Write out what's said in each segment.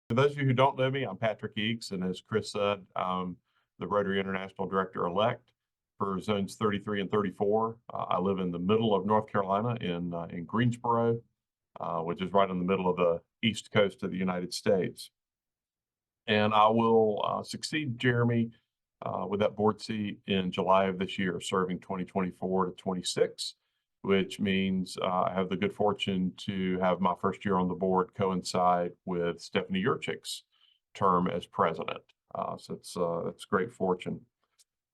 For those of you who don't know me, I'm Patrick Eakes, and as Chris said, I'm the Rotary International Director-elect for Zones 33 and 34. I live in the middle of North Carolina in Greensboro, which is right in the middle of the east coast of the United States. And I will succeed Jeremy with that board seat in July of this year, serving 2024 to 26, which means I have the good fortune to have my first year on the board coincide with Stephanie Yurchik's term as president. So it's great fortune.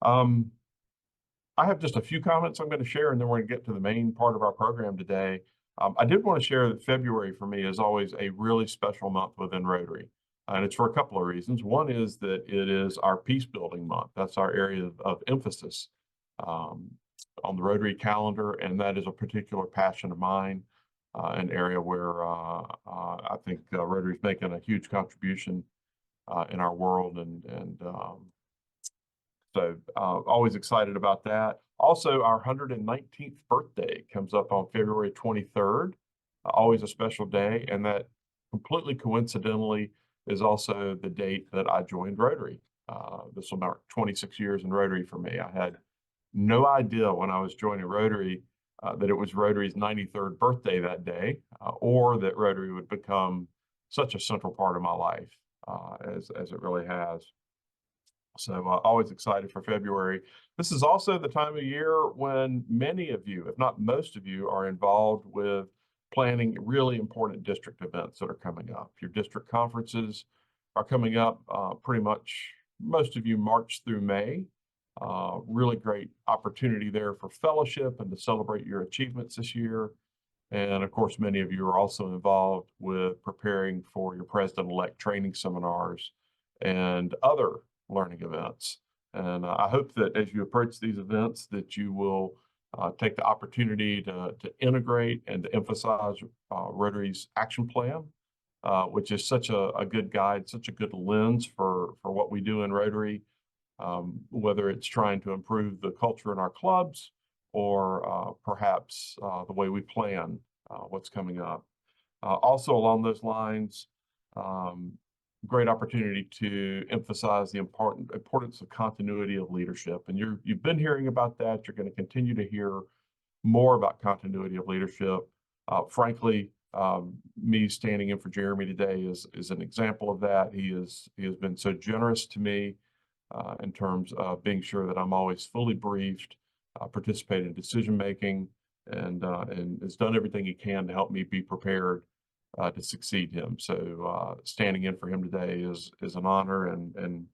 I have just a few comments I'm going to share, and then we're going to get to the main part of our program today. I did want to share that February for me is always a really special month within Rotary. And it's for a couple of reasons. One is that it is our peace building month. That's our area of emphasis on the Rotary calendar, and that is a particular passion of mine, an area where I think Rotary is making a huge contribution in our world, so always excited about that. Also, our 119th birthday comes up on February 23rd, always a special day, and that completely coincidentally is also the date that I joined Rotary. This will mark 26 years in Rotary for me. I had no idea when I was joining Rotary that it was Rotary's 93rd birthday that day, or that Rotary would become such a central part of my life as it really has. So always excited for February. This is also the time of year when many of you, if not most of you, are involved with planning really important district events that are coming up. Your district conferences are coming up pretty much, most of you, March through May. Really great opportunity there for fellowship and to celebrate your achievements this year. And of course, many of you are also involved with preparing for your president-elect training seminars and other learning events. And I hope that as you approach these events that you will take the opportunity to integrate and to emphasize Rotary's action plan, which is such a good guide, such a good lens for what we do in Rotary, whether it's trying to improve the culture in our clubs or perhaps the way we plan what's coming up. Also along those lines, great opportunity to emphasize the importance of continuity of leadership. And you've been hearing about that. You're going to continue to hear more about continuity of leadership. Frankly, me standing in for Jeremy today is an example of that. He has been so generous to me in terms of being sure that I'm always fully briefed, participate in decision making, and has done everything he can to help me be prepared to succeed him. So standing in for him today is an honor and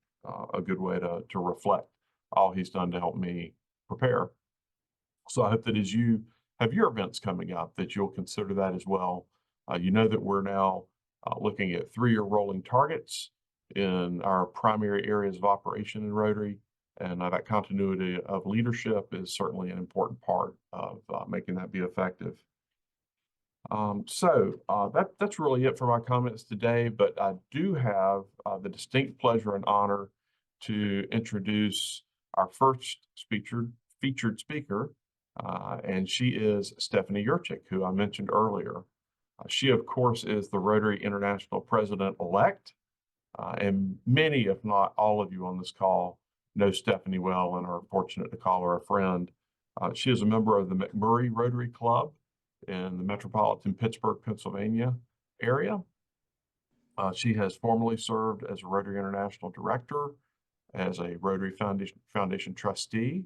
a good way to reflect all he's done to help me prepare. So I hope that as you have your events coming up, that you'll consider that as well. You know that we're now looking at 3-year rolling targets in our primary areas of operation in Rotary, and that continuity of leadership is certainly an important part of making that be effective. That's really it for my comments today, but I do have the distinct pleasure and honor to introduce our first featured speaker, and she is Stephanie Yurchik, who I mentioned earlier. She, of course, is the Rotary International President-elect, and many, if not all of you on this call, know Stephanie well and are fortunate to call her a friend. She is a member of the McMurray Rotary Club in the metropolitan Pittsburgh, Pennsylvania area. She has formerly served as a Rotary International Director, as a Rotary Foundation trustee.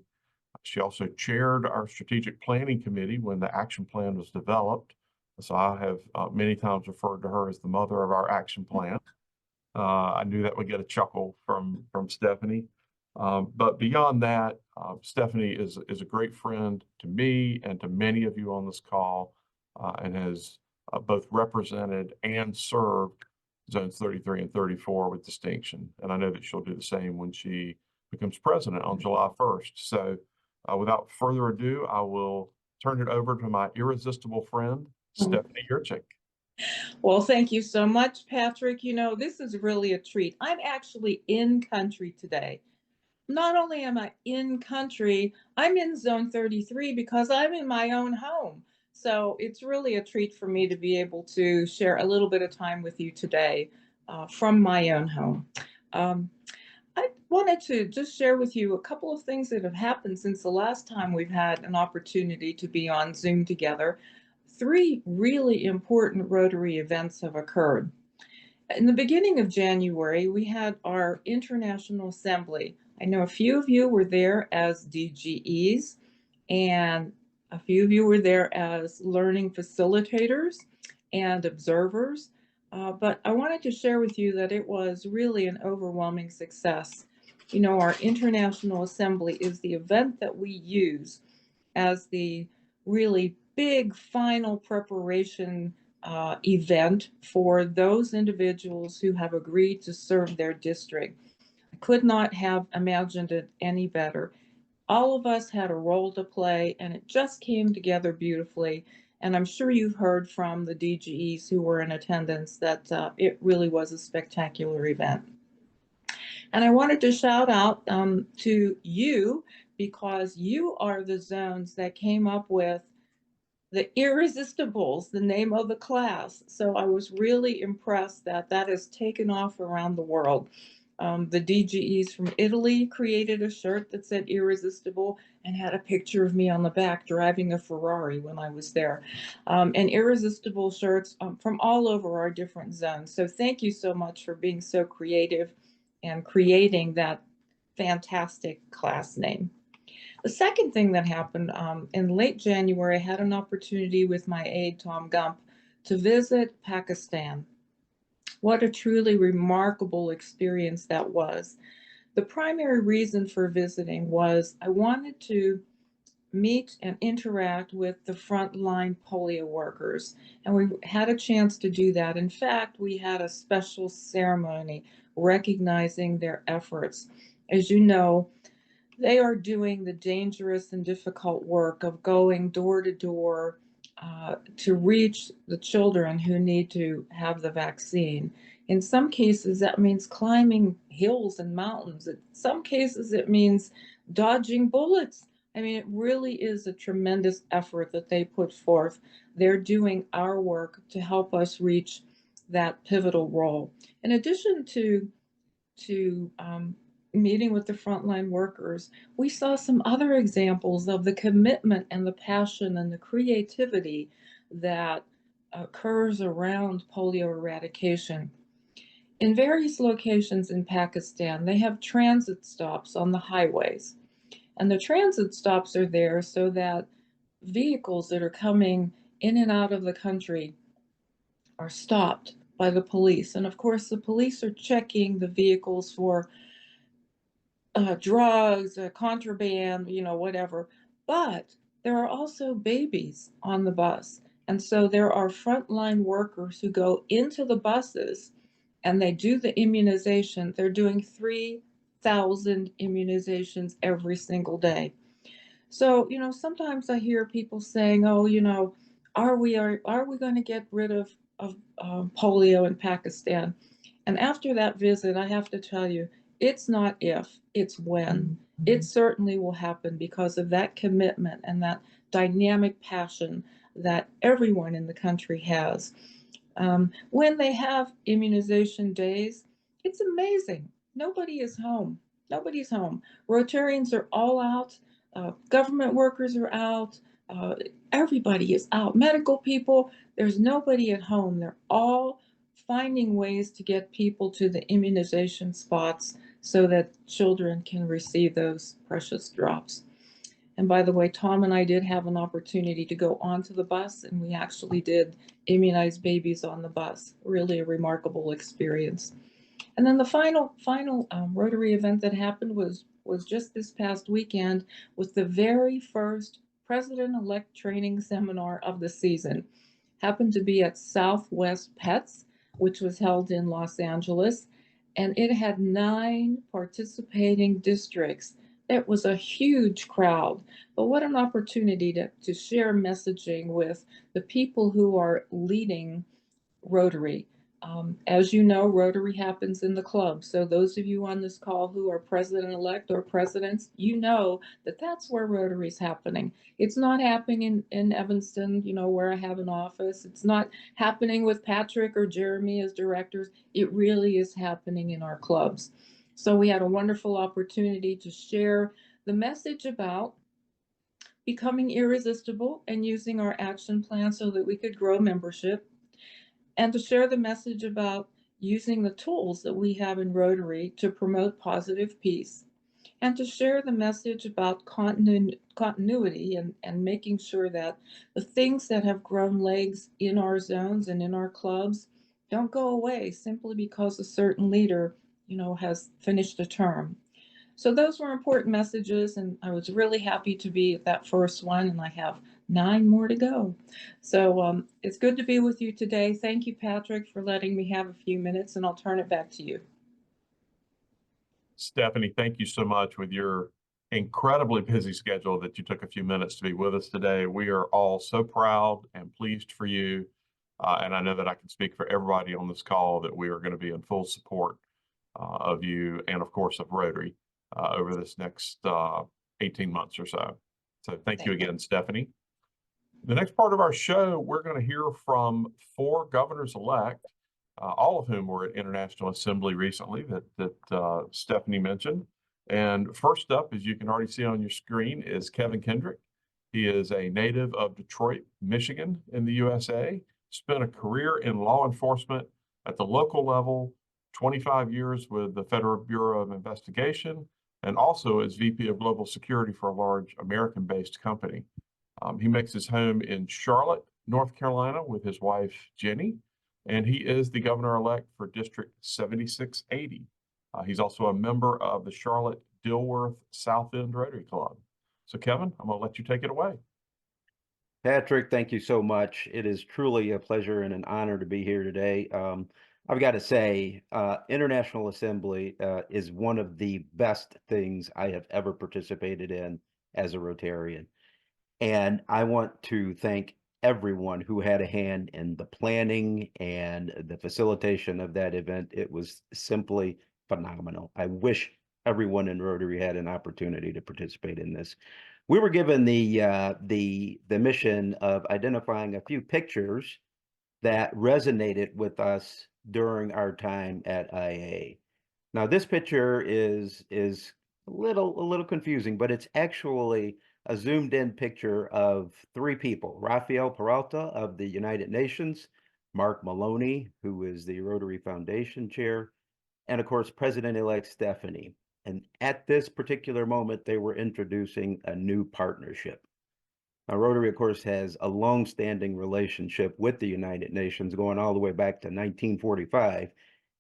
She also chaired our strategic planning committee when the action plan was developed. So I have many times referred to her as the mother of our action plan. I knew that would get a chuckle from Stephanie. But beyond that, Stephanie is a great friend to me and to many of you on this call, and has both represented and served Zones 33 and 34 with distinction. And I know that she'll do the same when she becomes president on July 1st. So without further ado, I will turn it over to my irresistible friend, Stephanie Yurchik. Well, thank you so much, Patrick. You know, this is really a treat. I'm actually in country today. Not only am I in country, I'm in Zone 33 because I'm in my own home. So it's really a treat for me to be able to share a little bit of time with you today. from my own home. Um, I wanted to just share with you a couple of things that have happened since the last time we've had an opportunity to be on Zoom together. Three really important Rotary events have occurred. In the beginning of January, we had our International Assembly. I know a few of you were there as DGEs, and a few of you were there as learning facilitators and observers. But I wanted to share with you that it was really an overwhelming success. You know, our International Assembly is the event that we use as the really big final preparation event for those individuals who have agreed to serve their district. I could not have imagined it any better. All of us had a role to play, and it just came together beautifully. And I'm sure you've heard from the DGEs who were in attendance that it really was a spectacular event. And I wanted to shout out to you because you are the zones that came up with the Irresistibles, the name of the class. So I was really impressed that that has taken off around the world. The DGEs from Italy created a shirt that said Irresistible and had a picture of me on the back driving a Ferrari when I was there. And Irresistible shirts from all over our different zones. So thank you so much for being so creative and creating that fantastic class name. The second thing that happened in late January, I had an opportunity with my aide, Tom Gump, to visit Pakistan. What a truly remarkable experience that was. The primary reason for visiting was I wanted to meet and interact with the frontline polio workers, and we had a chance to do that. In fact, we had a special ceremony recognizing their efforts. As you know, they are doing the dangerous and difficult work of going door to door to reach the children who need to have the vaccine. In some cases, that means climbing hills and mountains. In some cases, it means dodging bullets. I mean, it really is a tremendous effort that they put forth. They're doing our work to help us reach that pivotal role. In addition to meeting with the frontline workers, we saw some other examples of the commitment and the passion and the creativity that occurs around polio eradication. In various locations in Pakistan, they have transit stops on the highways. And the transit stops are there so that vehicles that are coming in and out of the country are stopped by the police. And of course, the police are checking the vehicles for drugs, contraband, you know, whatever. But there are also babies on the bus. And so there are frontline workers who go into the buses and they do the immunization. They're doing 3,000 immunizations every single day. So, you know, sometimes I hear people saying, "Oh, you know, are we going to get rid of polio in Pakistan?" And after that visit, I have to tell you, it's not if, it's when. It certainly will happen because of that commitment and that dynamic passion that everyone in the country has. When they have immunization days, it's amazing. Nobody is home. Nobody's home. Rotarians are all out. Government workers are out. Uh, Everybody is out. Medical people, there's nobody at home. They're all finding ways to get people to the immunization spots so that children can receive those precious drops. And by the way, Tom and I did have an opportunity to go onto the bus, and we actually did immunize babies on the bus. Really a remarkable experience. And then the final Rotary event that happened was just this past weekend, with the very first President-elect training seminar of the season. Happened to be at Southwest Pets, which was held in Los Angeles, and it had 9 participating districts. It was a huge crowd, but what an opportunity to share messaging with the people who are leading Rotary. As you know, Rotary happens in the club. So those of you on this call who are president-elect or presidents, you know that that's where Rotary is happening. It's not happening in Evanston, you know, where I have an office. It's not happening with Patrick or Jeremy as directors. It really is happening in our clubs. So we had a wonderful opportunity to share the message about becoming irresistible and using our action plan so that we could grow membership, and to share the message about using the tools that we have in Rotary to promote positive peace, and to share the message about continuity and making sure that the things that have grown legs in our zones and in our clubs don't go away simply because a certain leader, you know, has finished a term. So those were important messages, and I was really happy to be at that first one, and I have 9 more to go. So it's good to be with you today. Thank you, Patrick, for letting me have a few minutes, and I'll turn it back to you. Stephanie, thank you so much with your incredibly busy schedule that you took a few minutes to be with us today. We are all so proud and pleased for you. And I know that I can speak for everybody on this call that we are going to be in full support of you and, of course, of Rotary over this next 18 months or so. So thank you again, Stephanie. The next part of our show, we're going to hear from 4 governors-elect, all of whom were at International Assembly recently that Stephanie mentioned. And first up, as you can already see on your screen, is Kevin Kendrick. He is a native of Detroit, Michigan in the USA, spent a career in law enforcement at the local level, 25 years with the Federal Bureau of Investigation, and also as VP of Global Security for a large American-based company. He makes his home in Charlotte, North Carolina with his wife, Jenny, and he is the governor-elect for District 7680. He's also a member of the Charlotte Dilworth South End Rotary Club. So Kevin, I'm going to let you take it away. Patrick, thank you so much. It is truly a pleasure and an honor to be here today. I've got to say, International Assembly is one of the best things I have ever participated in as a Rotarian. And I want to thank everyone who had a hand in the planning and the facilitation of that event. It was simply phenomenal. I wish everyone in Rotary had an opportunity to participate in this. We were given the mission of identifying a few pictures that resonated with us during our time at IA. Now, this picture is a little confusing, but it's actually a zoomed in picture of 3 people: Rafael Peralta of the United Nations, Mark Maloney, who is the Rotary Foundation chair, and of course, President-elect Stephanie. And at this particular moment, they were introducing a new partnership. Now, Rotary, of course, has a long-standing relationship with the United Nations going all the way back to 1945.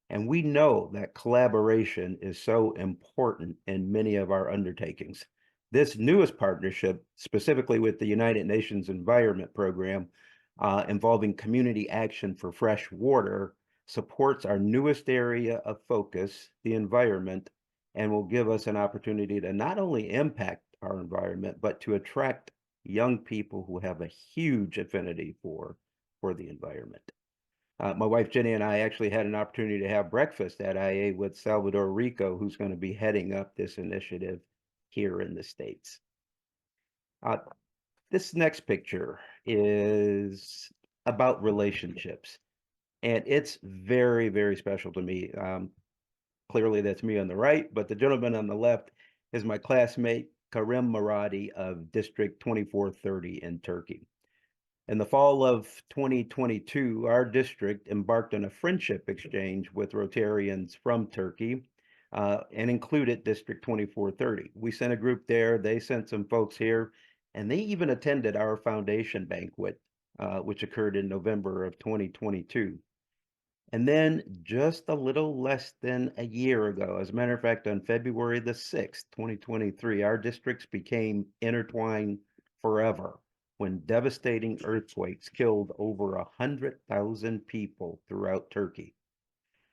And we know that collaboration is so important in many of our undertakings. This newest partnership, specifically with the United Nations Environment Program, involving community action for fresh water, supports our newest area of focus, the environment, and will give us an opportunity to not only impact our environment, but to attract young people who have a huge affinity for the environment. My wife Jenny and I actually had an opportunity to have breakfast at IA with Salvador Rico, who's going to be heading up this initiative here in the States. This next picture is about relationships, and it's very, very special to me. Clearly, that's me on the right, but the gentleman on the left is my classmate, Karim Maradi of District 2430 in Turkey. In the fall of 2022, our district embarked on a friendship exchange with Rotarians from Turkey and included District 2430. We sent a group there, they sent some folks here, and they even attended our foundation banquet, which occurred in November of 2022. And then just a little less than a year ago, as a matter of fact, on February the 6th, 2023, our districts became intertwined forever when devastating earthquakes killed over 100,000 people throughout Turkey.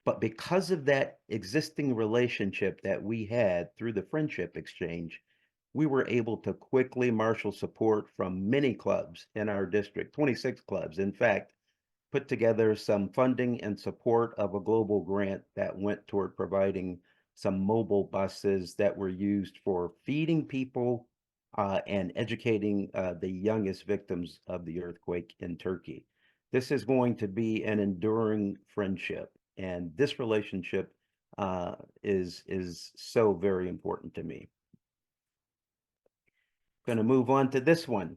But because of that existing relationship that we had through the friendship exchange, we were able to quickly marshal support from many clubs in our district, 26 clubs. In fact, put together some funding and support of a global grant that went toward providing some mobile buses that were used for feeding people and educating the youngest victims of the earthquake in Turkey. This is going to be an enduring friendship, and this relationship is so very important to me. Going to move on to this one.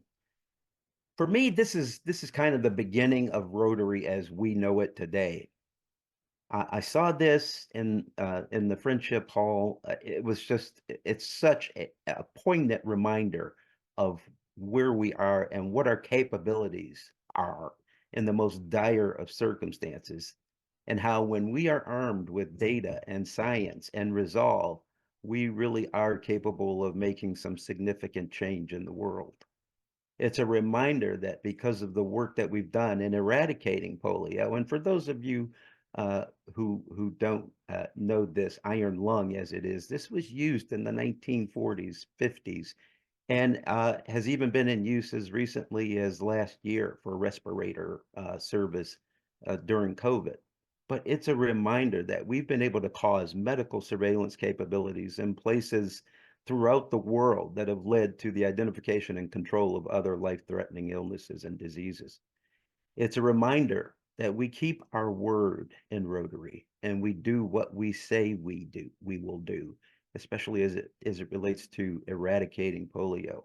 For me, this is kind of the beginning of Rotary as we know it today. I saw this in the Friendship Hall. It was just, it's such a poignant reminder of where we are and what our capabilities are in the most dire of circumstances, and how when we are armed with data and science and resolve, we really are capable of making some significant change in the world. It's a reminder that because of the work that we've done in eradicating polio, and for those of you who don't know this iron lung as it is, this was used in the 1940s, 50s, and has even been in use as recently as last year for respirator service during COVID. But it's a reminder that we've been able to cause medical surveillance capabilities in places throughout the world that have led to the identification and control of other life-threatening illnesses and diseases. It's a reminder that we keep our word in Rotary, and we do what we say we will do, especially as it relates to eradicating polio.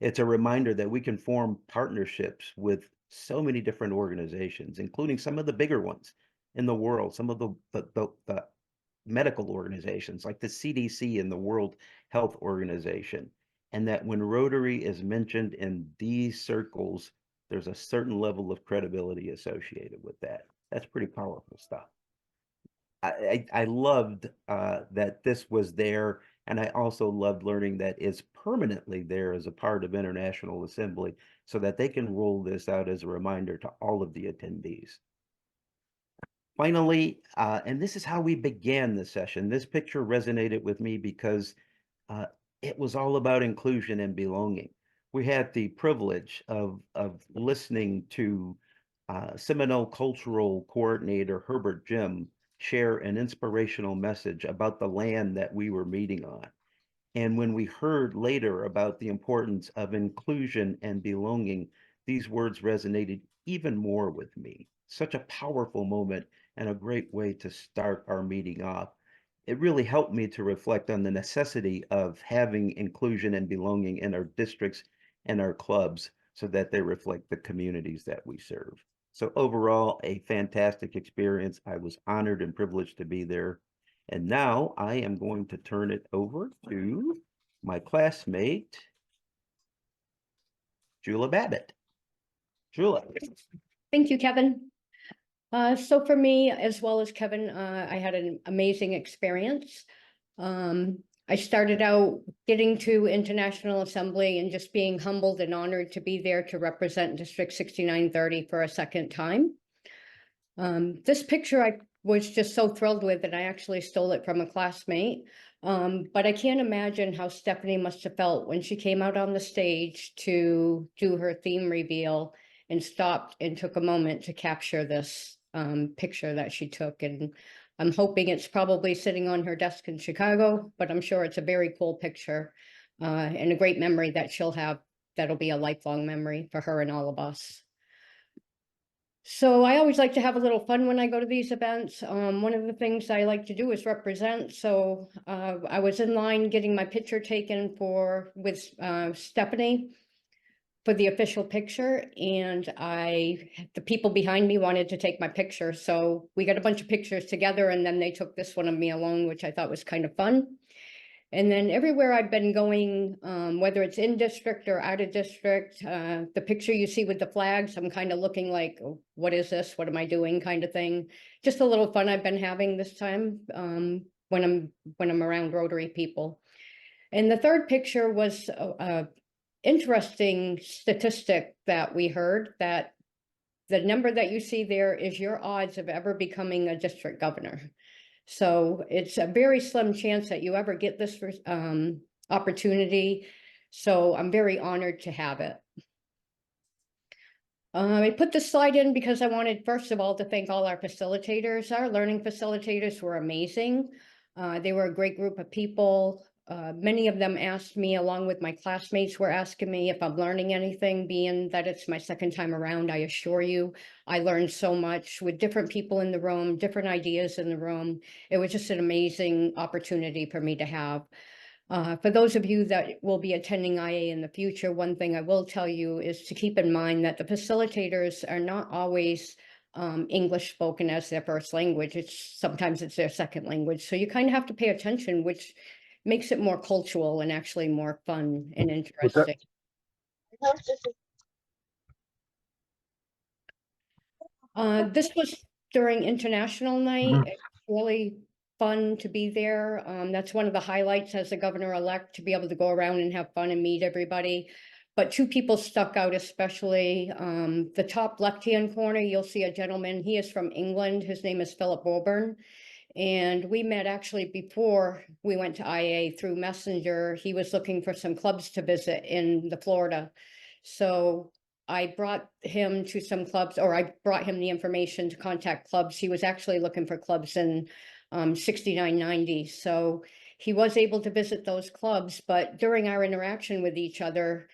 It's a reminder that we can form partnerships with so many different organizations, including some of the bigger ones in the world, some of the medical organizations like the CDC and the World Health Organization. And that when Rotary is mentioned in these circles, there's a certain level of credibility associated with that. That's pretty powerful stuff. I loved that this was there, and I also loved learning that it's permanently there as a part of International Assembly so that they can roll this out as a reminder to all of the attendees. Finally, and this is how we began the session, this picture resonated with me because it was all about inclusion and belonging. We had the privilege of listening to Seminole Cultural Coordinator Herbert Jim share an inspirational message about the land that we were meeting on. And when we heard later about the importance of inclusion and belonging, these words resonated even more with me. Such a powerful moment and a great way to start our meeting off. It really helped me to reflect on the necessity of having inclusion and belonging in our districts and our clubs so that they reflect the communities that we serve. So overall, a fantastic experience. I was honored and privileged to be there. And now I am going to turn it over to my classmate, Jula Babbitt. Jula. Thank you, Kevin. So for me, as well as Kevin, I had an amazing experience. I started out getting to International Assembly and just being humbled and honored to be there to represent District 6930 for a second time. This picture I was just so thrilled with that I actually stole it from a classmate. But I can't imagine how Stephanie must have felt when she came out on the stage to do her theme reveal and stopped and took a moment to capture this picture that she took. And I'm hoping it's probably sitting on her desk in Chicago, but I'm sure it's a very cool picture and a great memory that she'll have. That'll be a lifelong memory for her and all of us. So I always like to have a little fun when I go to these events. One of the things I like to do is represent. So I was in line getting my picture taken with Stephanie for the official picture, and the people behind me wanted to take my picture. So we got a bunch of pictures together, and then they took this one of me alone, which I thought was kind of fun. And then everywhere I've been going, whether it's in district or out of district, the picture you see with the flags, I'm kind of looking like, oh, what is this? What am I doing? Kind of thing. Just a little fun I've been having this time when I'm around Rotary people. And the third picture was interesting statistic that we heard, that the number that you see there is your odds of ever becoming a district governor. So it's a very slim chance that you ever get this opportunity. So I'm very honored to have it. I put this slide in because I wanted, first of all, to thank all our facilitators. Our learning facilitators were amazing. They were a great group of people. Many of them asked me, along with my classmates, were asking me if I'm learning anything, being that it's my second time around. I assure you, I learned so much with different people in the room, different ideas in the room. It was just an amazing opportunity for me to have. For those of you that will be attending IA in the future, one thing I will tell you is to keep in mind that the facilitators are not always English spoken as their first language. Sometimes it's their second language. So you kind of have to pay attention, which makes it more cultural and actually more fun and interesting. This was during International Night. It's really fun to be there. That's one of the highlights as the governor-elect, to be able to go around and have fun and meet everybody. But two people stuck out especially. The top left-hand corner, you'll see a gentleman. He is from England. His name is Philip Wilburn. And we met actually before we went to IA through Messenger. He was looking for some clubs to visit in the Florida. So I brought him to some clubs, or I brought him the information to contact clubs. He was actually looking for clubs in 6990. So he was able to visit those clubs, but during our interaction with each other,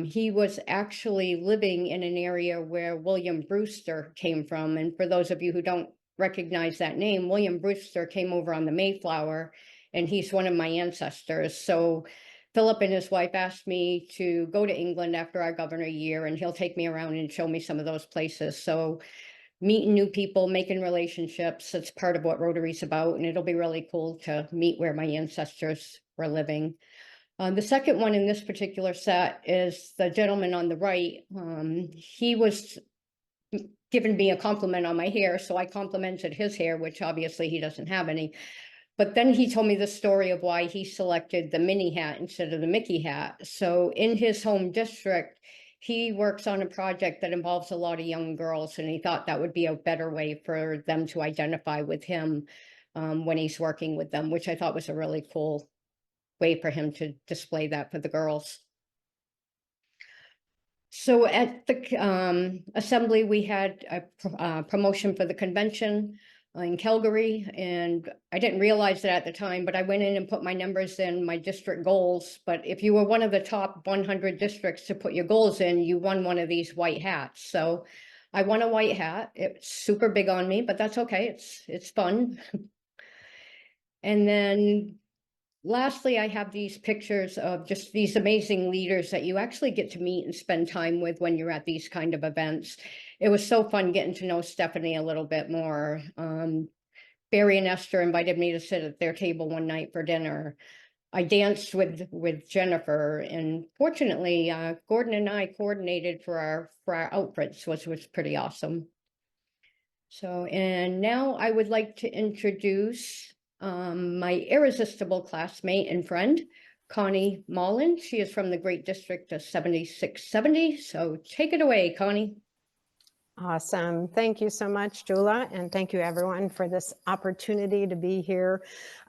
he was actually living in an area where William Brewster came from. And for those of you who don't recognize that name, William Brewster came over on the Mayflower, and he's one of my ancestors. So Philip and his wife asked me to go to England after our governor year, and he'll take me around and show me some of those places. So meeting new people, making relationships, it's part of what Rotary's about, and it'll be really cool to meet where my ancestors were living. The second one in this particular set is the gentleman on the right. He was giving me a compliment on my hair, so I complimented his hair, which obviously he doesn't have any. But then he told me the story of why he selected the Minnie hat instead of the Mickey hat. So in his home district, he works on a project that involves a lot of young girls, and he thought that would be a better way for them to identify with him when he's working with them, which I thought was a really cool way for him to display that for the girls. So at the assembly, we had a promotion for the convention in Calgary, and I didn't realize that at the time, but I went in and put my numbers in, my district goals. But if you were one of the top 100 districts to put your goals in, you won one of these white hats. So I won a white hat. It's super big on me, but that's okay. It's fun. And then lastly, I have these pictures of just these amazing leaders that you actually get to meet and spend time with when you're at these kind of events. It was so fun getting to know Stephanie a little bit more. Barry and Esther invited me to sit at their table one night for dinner. I danced with Jennifer, and fortunately, Gordon and I coordinated for our outfits, which was pretty awesome. So, and now I would like to introduce my irresistible classmate and friend, Connie Mullen. She is from the Great District of 7670. So take it away, Connie. Awesome. Thank you so much, Jula, and thank you everyone for this opportunity to be here.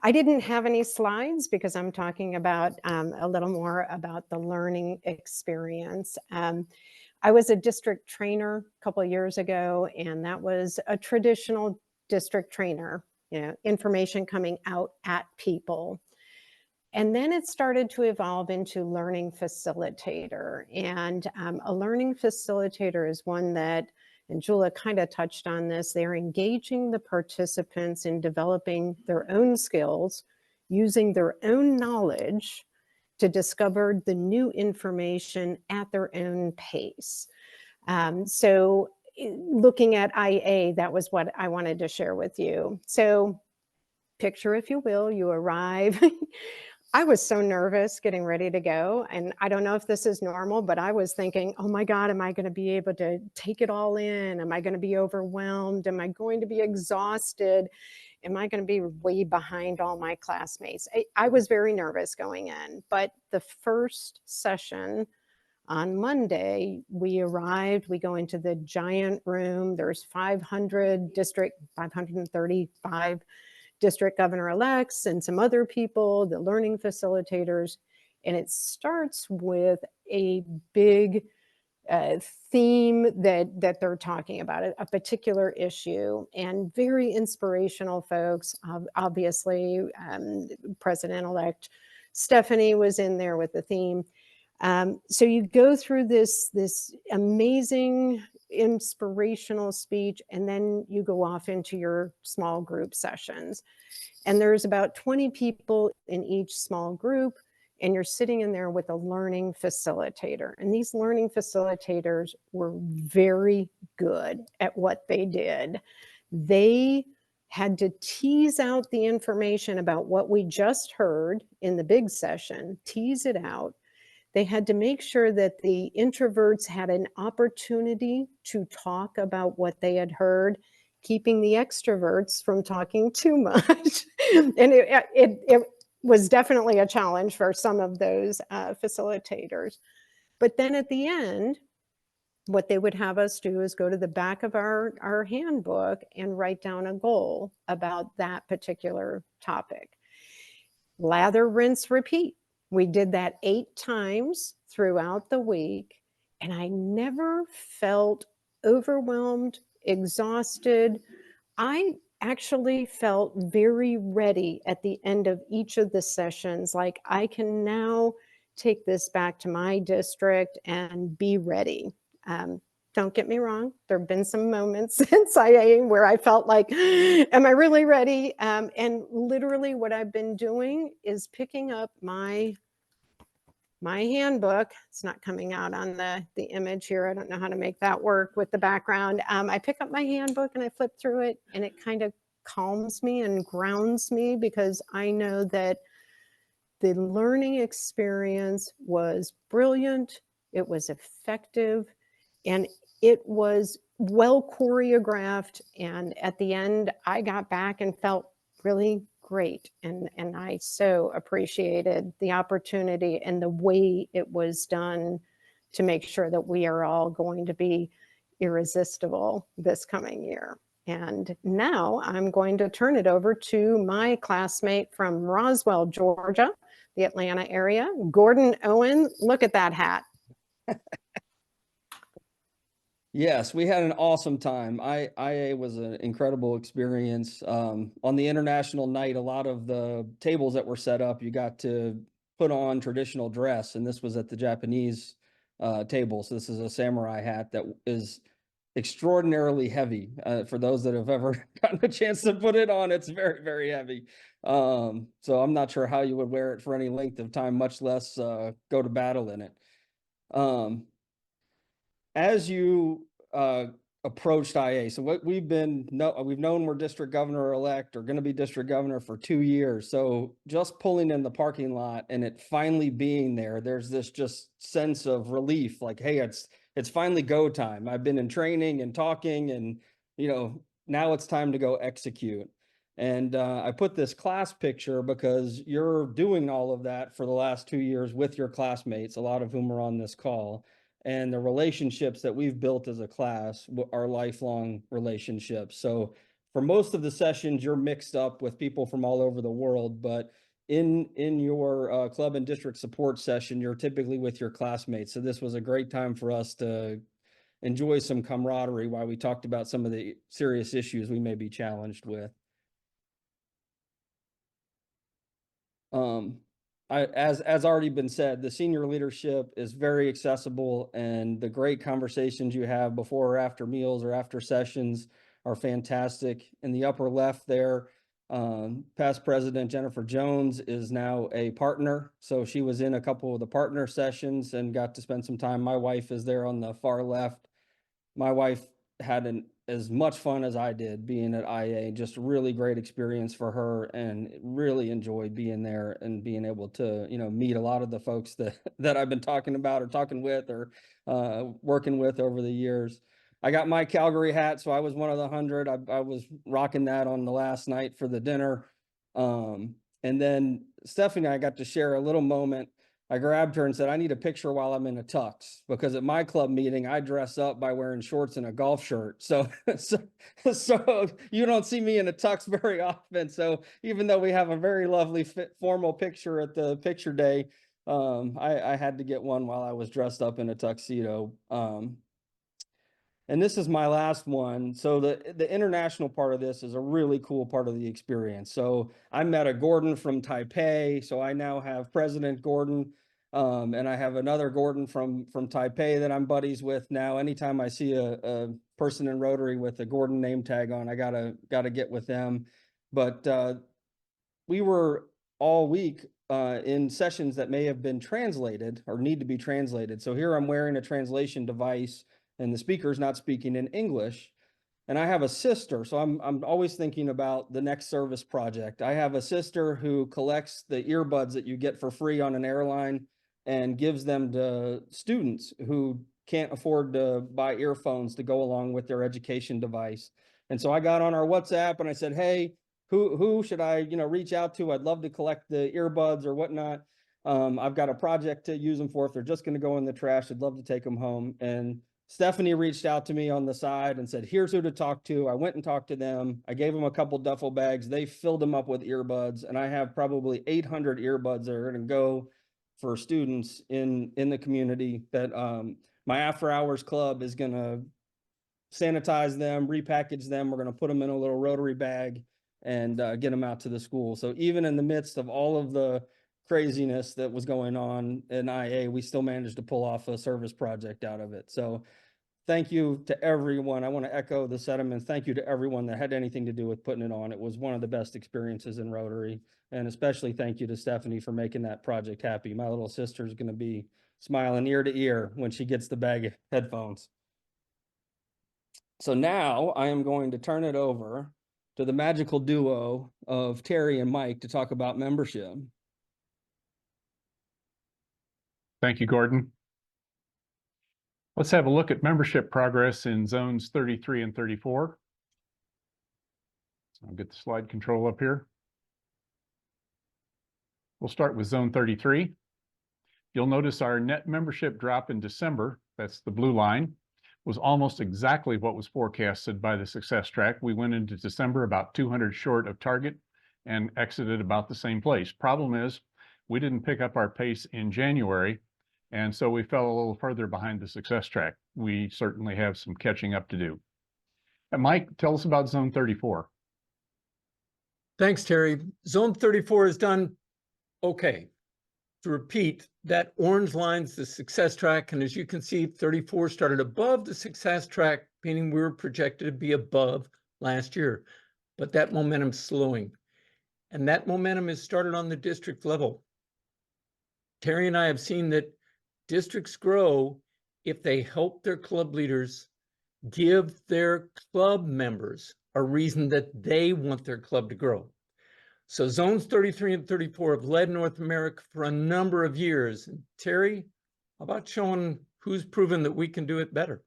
I didn't have any slides because I'm talking about a little more about the learning experience. I was a district trainer a couple of years ago, and that was a traditional district trainer, information coming out at people. And then it started to evolve into learning facilitator. And a learning facilitator is one that, and Jula kind of touched on this, they're engaging the participants in developing their own skills, using their own knowledge to discover the new information at their own pace. So looking at IA, that was what I wanted to share with you. So picture, if you will, you arrive. I was so nervous getting ready to go. And I don't know if this is normal, but I was thinking, oh my God, am I going to be able to take it all in? Am I going to be overwhelmed? Am I going to be exhausted? Am I going to be way behind all my classmates? I was very nervous going in, but the first session on Monday, we arrived, we go into the giant room. There's 535 district governor-elects and some other people, the learning facilitators. And it starts with a big theme that they're talking about, a particular issue, and very inspirational folks. Obviously, President-elect Stephanie was in there with the theme. So you go through this amazing inspirational speech, and then you go off into your small group sessions. And there's about 20 people in each small group, and you're sitting in there with a learning facilitator. And these learning facilitators were very good at what they did. They had to tease out the information about what we just heard in the big session, tease it out. They had to make sure that the introverts had an opportunity to talk about what they had heard, keeping the extroverts from talking too much. And it was definitely a challenge for some of those facilitators. But then at the end, what they would have us do is go to the back of our handbook and write down a goal about that particular topic. Lather, rinse, repeat. We did that 8 times throughout the week, and I never felt overwhelmed, exhausted. I actually felt very ready at the end of each of the sessions, like I can now take this back to my district and be ready. Don't get me wrong, there have been some moments since IA where I felt like, am I really ready? And literally what I've been doing is picking up my handbook. It's not coming out on the image here. I don't know how to make that work with the background. I pick up my handbook and I flip through it, and it kind of calms me and grounds me, because I know that the learning experience was brilliant, it was effective, and it was well choreographed. And at the end, I got back and felt really great. And I so appreciated the opportunity and the way it was done to make sure that we are all going to be irresistible this coming year. And now I'm going to turn it over to my classmate from Roswell, Georgia, the Atlanta area, Gordon Owen. Look at that hat. Yes, we had an awesome time. IA was an incredible experience. On the international night, a lot of the tables that were set up, you got to put on traditional dress, and this was at the Japanese table. So this is a samurai hat that is extraordinarily heavy. For those that have ever gotten a chance to put it on, it's very, very heavy. So I'm not sure how you would wear it for any length of time, much less go to battle in it. As you approached IA, so what we've known we're district governor elect or going to be district governor for 2 years. So just pulling in the parking lot and it finally being there, there's this just sense of relief, like, hey, it's finally go time. I've been in training and talking, and now it's time to go execute. And I put this class picture because you're doing all of that for the last 2 years with your classmates, a lot of whom are on this call. And the relationships that we've built as a class are lifelong relationships. So for most of the sessions, you're mixed up with people from all over the world, but in your club and district support session, you're typically with your classmates. So this was a great time for us to enjoy some camaraderie while we talked about some of the serious issues we may be challenged with. As already been said, the senior leadership is very accessible, and the great conversations you have before or after meals or after sessions are fantastic. In the upper left there, past president Jennifer Jones is now a partner. So she was in a couple of the partner sessions and got to spend some time. My wife is there on the far left. My wife had as much fun as I did being at IA, just a really great experience for her, and really enjoyed being there and being able to, meet a lot of the folks that I've been talking about or talking with or working with over the years. I got my Calgary hat, so I was one of the 100. I was rocking that on the last night for the dinner. And then Stephanie and I got to share a little moment. I grabbed her and said, I need a picture while I'm in a tux, because at my club meeting, I dress up by wearing shorts and a golf shirt. So you don't see me in a tux very often. So even though we have a very lovely formal picture at the picture day, I had to get one while I was dressed up in a tuxedo. And this is my last one. So the international part of this is a really cool part of the experience. So I met a Gordon from Taipei. So I now have President Gordon, and I have another Gordon from Taipei that I'm buddies with now. Anytime I see a person in Rotary with a Gordon name tag on, I gotta get with them. But we were all week in sessions that may have been translated or need to be translated. So here I'm wearing a translation device and the speaker's not speaking in English. And I have a sister, so I'm always thinking about the next service project. I have a sister who collects the earbuds that you get for free on an airline and gives them to students who can't afford to buy earphones to go along with their education device. And so I got on our WhatsApp and I said, hey, who should I, reach out to? I'd love to collect the earbuds or whatnot. I've got a project to use them for. If they're just going to go in the trash, I'd love to take them home. And Stephanie reached out to me on the side and said, here's who to talk to. I went and talked to them. I gave them a couple duffel bags. They filled them up with earbuds, and I have probably 800 earbuds that are going to go for students in the community that my after hours club is going to sanitize them, repackage them. We're going to put them in a little Rotary bag and get them out to the school. So even in the midst of all of the craziness that was going on in IA, we still managed to pull off a service project out of it. So thank you to everyone. I want to echo the sentiments. Thank you to everyone that had anything to do with putting it on. It was one of the best experiences in Rotary. And especially thank you to Stephanie for making that project happy. My little sister is going to be smiling ear to ear when she gets the bag of headphones. So now I am going to turn it over to the magical duo of Terry and Mike to talk about membership. Thank you, Gordon. Let's have a look at membership progress in zones 33 and 34. So I'll get the slide control up here. We'll start with zone 33. You'll notice our net membership drop in December, that's the blue line, was almost exactly what was forecasted by the success track. We went into December about 200 short of target and exited about the same place. Problem is, we didn't pick up our pace in January, and so we fell a little further behind the success track. We certainly have some catching up to do. And Mike, tell us about zone 34. Thanks, Terry. Zone 34 is done okay. To repeat, that orange line's the success track, and as you can see, 34 started above the success track, meaning we were projected to be above last year. But that momentum's slowing, and that momentum has started on the district level. Terry and I have seen that districts grow if they help their club leaders give their club members a reason that they want their club to grow. So zones 33 and 34 have led North America for a number of years. And Terry, how about showing who's proven that we can do it better?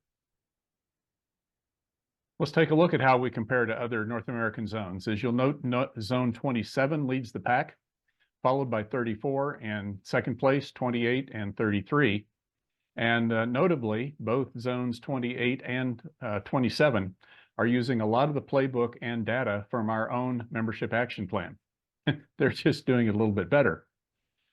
Let's take a look at how we compare to other North American zones. As you'll note, zone 27 leads the pack, followed by 34 and second place, 28 and 33. And notably, both zones 28 and 27 are using a lot of the playbook and data from our own membership action plan. They're just doing it a little bit better.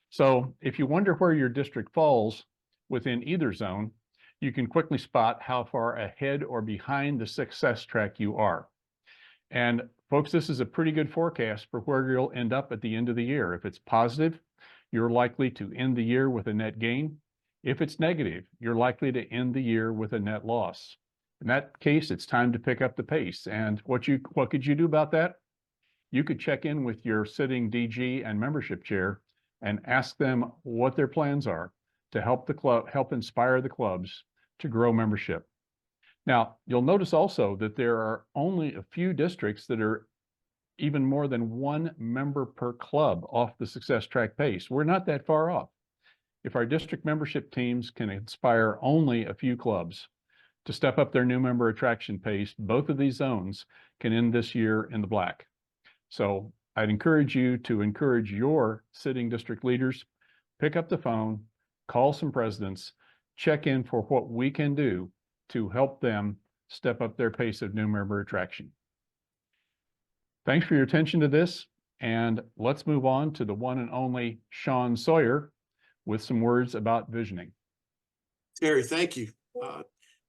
So if you wonder where your district falls within either zone, you can quickly spot how far ahead or behind the success track you are. And folks, this is a pretty good forecast for where you'll end up at the end of the year. If it's positive, you're likely to end the year with a net gain. If it's negative, you're likely to end the year with a net loss. In that case, it's time to pick up the pace. And what could you do about that? You could check in with your sitting DG and membership chair and ask them what their plans are to help inspire the clubs to grow membership. Now, you'll notice also that there are only a few districts that are even more than one member per club off the success track pace. We're not that far off. If our district membership teams can inspire only a few clubs to step up their new member attraction pace, both of these zones can end this year in the black. So I'd encourage you to encourage your sitting district leaders, pick up the phone, call some presidents, check in for what we can do to help them step up their pace of new member attraction. Thanks for your attention to this, and let's move on to the one and only Sean Sawyer with some words about visioning. Terry, thank you.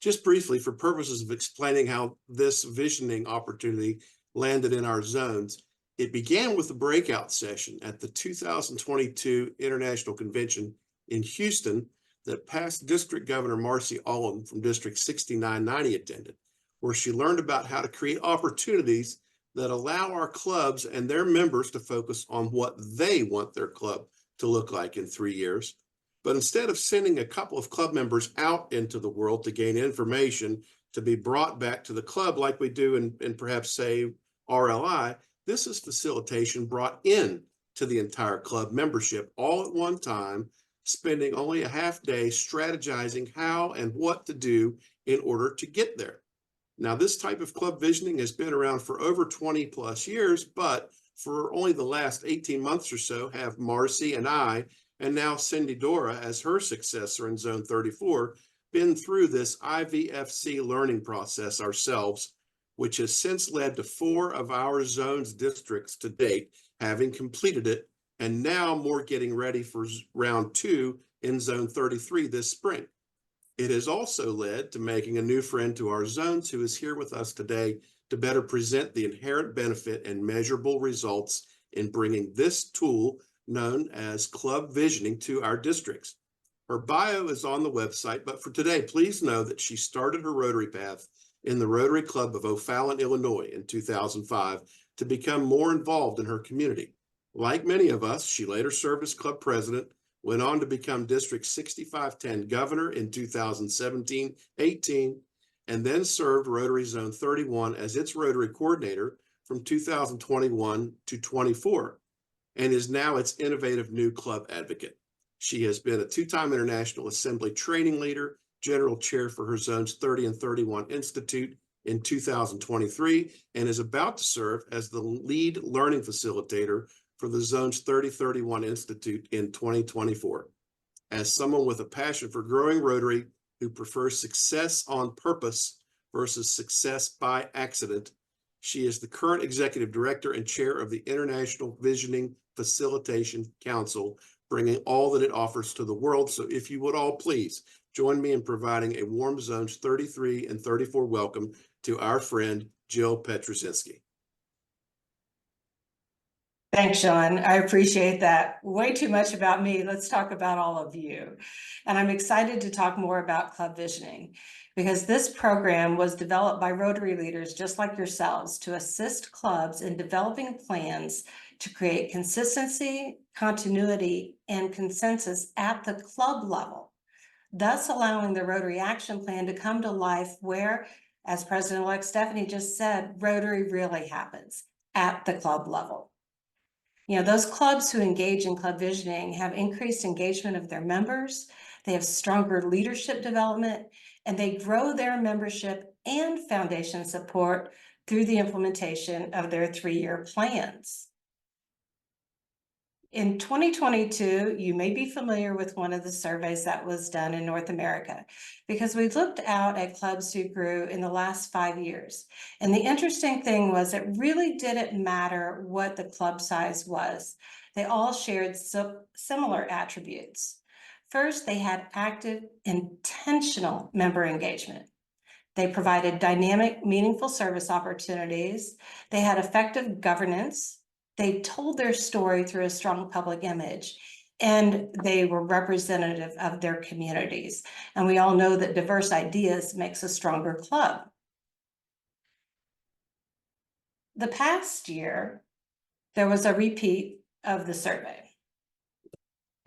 Just briefly, for purposes of explaining how this visioning opportunity landed in our zones, it began with a breakout session at the 2022 International Convention in Houston that past District Governor Marcy Ullom from District 6990 attended, where she learned about how to create opportunities that allow our clubs and their members to focus on what they want their club to look like in 3 years. But instead of sending a couple of club members out into the world to gain information to be brought back to the club like we do in perhaps say RLI, this is facilitation brought in to the entire club membership all at one time, spending only a half day strategizing how and what to do in order to get there. Now, this type of club visioning has been around for over 20 plus years, but for only the last 18 months or so have Marcy and I, and now Cindy Dora as her successor in Zone 34, been through this IVFC learning process ourselves, which has since led to 4 of our zone's districts to date having completed it, and now more getting ready for round 2 in Zone 33 this spring. It has also led to making a new friend to our zones who is here with us today to better present the inherent benefit and measurable results in bringing this tool known as club visioning to our districts. Her bio is on the website, but for today, please know that she started her Rotary path in the Rotary Club of O'Fallon, Illinois in 2005 to become more involved in her community. Like many of us, she later served as club president, went on to become District 6510 governor in 2017-18, and then served Rotary Zone 31 as its Rotary coordinator from 2021 to 24, and is now its innovative new club advocate. She has been a 2-time International Assembly training leader, general chair for her Zones 30 and 31 Institute in 2023, and is about to serve as the lead learning facilitator for the Zones 30-31 Institute in 2024. As someone with a passion for growing Rotary who prefers success on purpose versus success by accident, she is the current executive director and chair of the International Visioning Facilitation Council, bringing all that it offers to the world. So if you would all please join me in providing a warm Zones 33 and 34 welcome to our friend, Jill Petrosinski. Thanks, Sean. I appreciate that. Way too much about me. Let's talk about all of you. And I'm excited to talk more about club visioning because this program was developed by Rotary leaders just like yourselves to assist clubs in developing plans to create consistency, continuity, and consensus at the club level, thus allowing the Rotary Action Plan to come to life where, as President-elect Stephanie just said, Rotary really happens at the club level. You know, those clubs who engage in club visioning have increased engagement of their members, they have stronger leadership development, and they grow their membership and foundation support through the implementation of their 3-year plans. In 2022, you may be familiar with one of the surveys that was done in North America because we looked out at clubs who grew in the last 5 years. And the interesting thing was it really didn't matter what the club size was. They all shared similar attributes. First, they had active, intentional member engagement. They provided dynamic, meaningful service opportunities. They had effective governance. They told their story through a strong public image, and they were representative of their communities. And we all know that diverse ideas makes a stronger club. The past year, there was a repeat of the survey.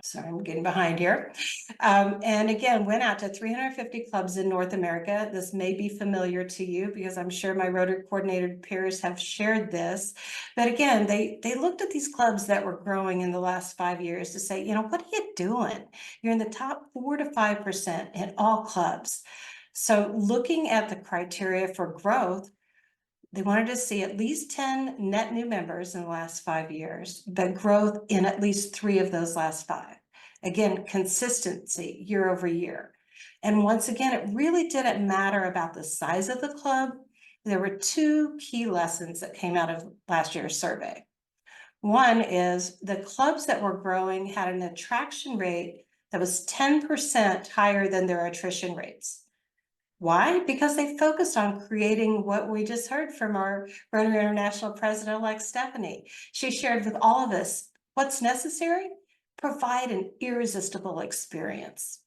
Sorry, I'm getting behind here. And again, went out to 350 clubs in North America. This may be familiar to you because I'm sure my Rotary coordinator peers have shared this. But again, they looked at these clubs that were growing in the last 5 years to say, you know, what are you doing? You're in the top 4 to 5% in all clubs. So looking at the criteria for growth, they wanted to see at least 10 net new members in the last 5 years, but growth in at least 3 of those last 5. Again, consistency year over year. And once again, it really didn't matter about the size of the club. There were 2 key lessons that came out of last year's survey. One is the clubs that were growing had an attraction rate that was 10% higher than their attrition rates. Why? Because they focused on creating what we just heard from our Rotary International President-elect Stephanie. She shared with all of us what's necessary: provide an irresistible experience.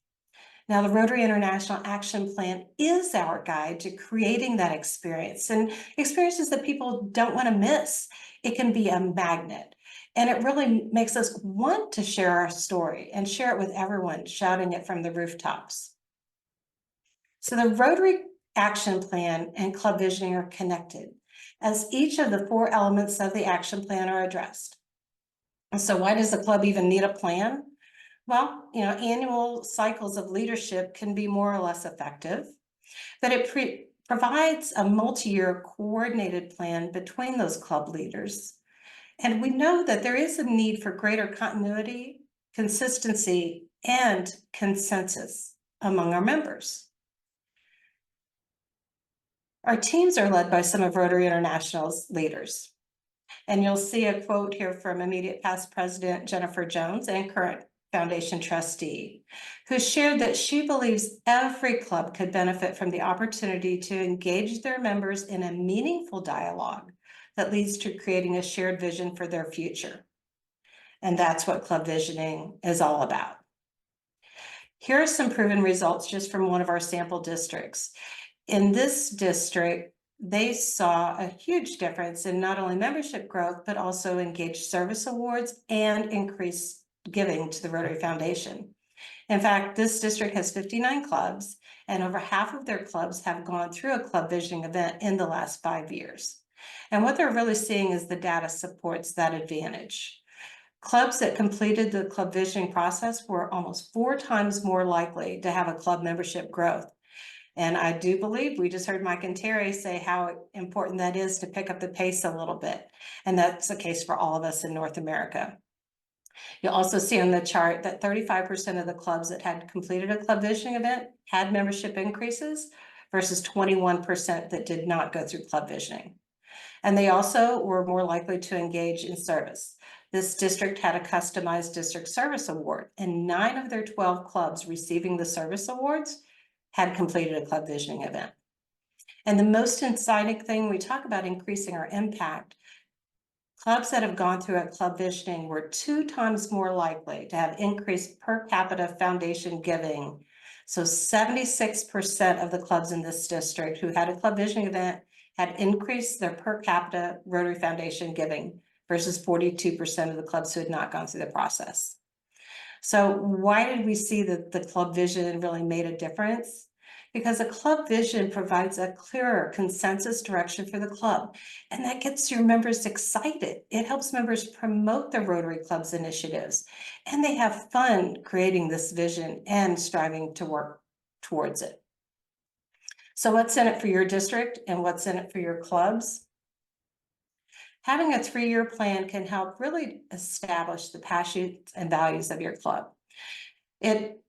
Now, the Rotary International Action Plan is our guide to creating that experience, and experiences that people don't want to miss. It can be a magnet, and it really makes us want to share our story and share it with everyone, shouting it from the rooftops. So the Rotary Action Plan and club visioning are connected, as each of the 4 elements of the action plan are addressed. And so why does the club even need a plan? Well, annual cycles of leadership can be more or less effective, but it provides a multi-year coordinated plan between those club leaders. And we know that there is a need for greater continuity, consistency, and consensus among our members. Our teams are led by some of Rotary International's leaders. And you'll see a quote here from immediate past president Jennifer Jones and current foundation trustee, who shared that she believes every club could benefit from the opportunity to engage their members in a meaningful dialogue that leads to creating a shared vision for their future. And that's what club visioning is all about. Here are some proven results just from one of our sample districts. In this district, they saw a huge difference in not only membership growth, but also engaged service awards and increased giving to the Rotary Foundation. In fact, this district has 59 clubs, and over half of their clubs have gone through a club visioning event in the last 5 years. And what they're really seeing is the data supports that advantage. Clubs that completed the club visioning process were almost 4 times more likely to have a club membership growth. And I do believe we just heard Mike and Terry say how important that is to pick up the pace a little bit. And that's the case for all of us in North America. You'll also see on the chart that 35% of the clubs that had completed a club visioning event had membership increases versus 21% that did not go through club visioning. And they also were more likely to engage in service. This district had a customized district service award, and 9 of their 12 clubs receiving the service awards had completed a club visioning event. And the most exciting thing, we talk about increasing our impact. Clubs that have gone through a club visioning were 2 times more likely to have increased per capita foundation giving. So 76% of the clubs in this district who had a club visioning event had increased their per capita Rotary Foundation giving versus 42% of the clubs who had not gone through the process. So why did we see that the club vision really made a difference? Because a club vision provides a clearer consensus direction for the club, and that gets your members excited. It helps members promote the Rotary Club's initiatives, and they have fun creating this vision and striving to work towards it. So what's in it for your district and what's in it for your clubs? Having a 3-year plan can help really establish the passions and values of your club. It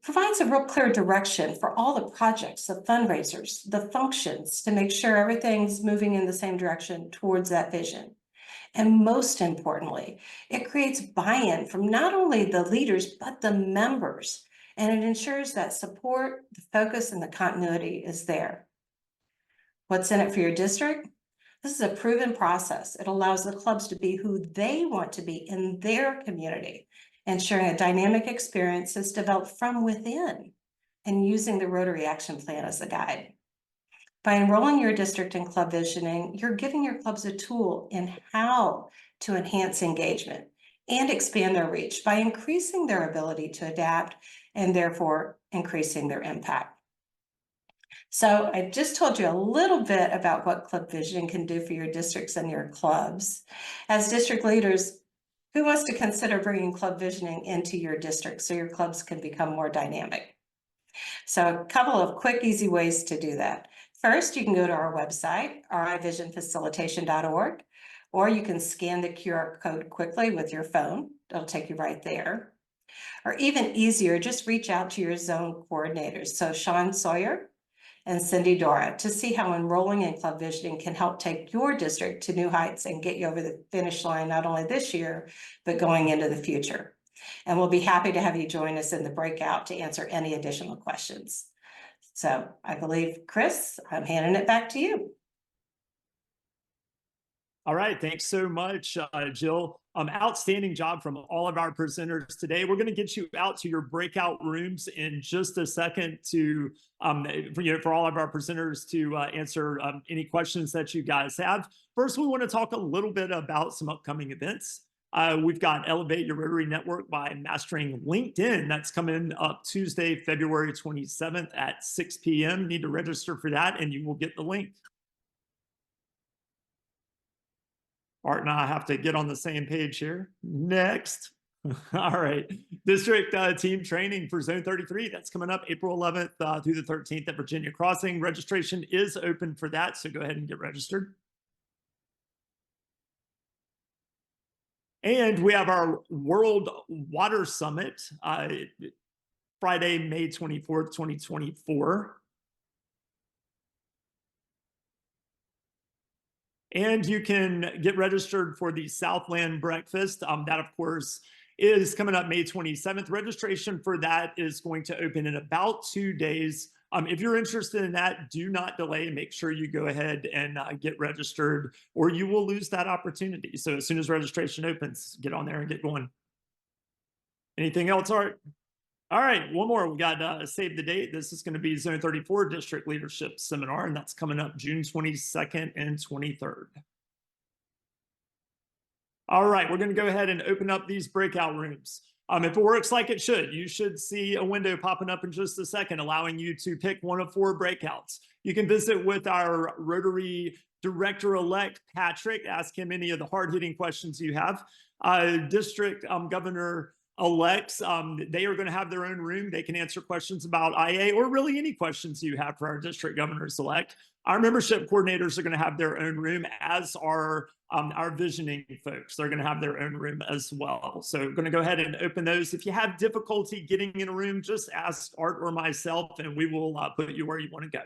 provides a real clear direction for all the projects, the fundraisers, the functions, to make sure everything's moving in the same direction towards that vision. And most importantly, it creates buy-in from not only the leaders, but the members. And it ensures that support, the focus, and the continuity is there. What's in it for your district? This is a proven process. It allows the clubs to be who they want to be in their community, ensuring a dynamic experience is developed from within and using the Rotary Action Plan as a guide. By enrolling your district in club visioning, you're giving your clubs a tool in how to enhance engagement and expand their reach by increasing their ability to adapt and therefore increasing their impact. So I just told you a little bit about what club visioning can do for your districts and your clubs. As district leaders, who wants to consider bringing club visioning into your district so your clubs can become more dynamic? So a couple of quick, easy ways to do that. First, you can go to our website, rivisionfacilitation.org, or you can scan the QR code quickly with your phone. It'll take you right there. Or even easier, just reach out to your zone coordinators. So Sean Sawyer and Cindy Dora, to see how enrolling in club visioning can help take your district to new heights and get you over the finish line, not only this year, but going into the future. And we'll be happy to have you join us in the breakout to answer any additional questions. So I believe, Chris, I'm handing it back to you. All right, thanks so much, Jill. Outstanding job from all of our presenters today. We're going to get you out to your breakout rooms in just a second to, for all of our presenters to answer any questions that you guys have. First, we want to talk a little bit about some upcoming events. We've got Elevate Your Rotary Network by Mastering LinkedIn. That's coming up Tuesday, February 27th at 6 p.m. You need to register for that and you will get the link. Art and I have to get on the same page here. Next. All right. District team training for Zone 33. That's coming up April 11th through the 13th at Virginia Crossing. Registration is open for that, so go ahead and get registered. And we have our World Water Summit, Friday, May 24th, 2024. And you can get registered for the Southland Breakfast. That, of course, is coming up May 27th. Registration for that is going to open in about 2 days. If you're interested in that, do not delay. Make sure you go ahead and get registered, or you will lose that opportunity. So as soon as registration opens, get on there and get going. Anything else, Art? All right, one more. We got save the date. This is going to be Zone 34 District Leadership Seminar, and that's coming up June 22nd and 23rd. All right, we're going to go ahead and open up these breakout rooms. If it works like it should, you should see a window popping up in just a second, allowing you to pick one of 4 breakouts. You can visit with our Rotary Director-elect, Patrick, ask him any of the hard-hitting questions you have. District Governor elects, they are going to have their own room. They can answer questions about IA or really any questions you have for our district governors elect. Our membership coordinators are going to have their own room, as are our visioning folks. They're going to have their own room as well. So we're going to go ahead and open those. If you have difficulty getting in a room, just ask Art or myself and we will put you where you want to go.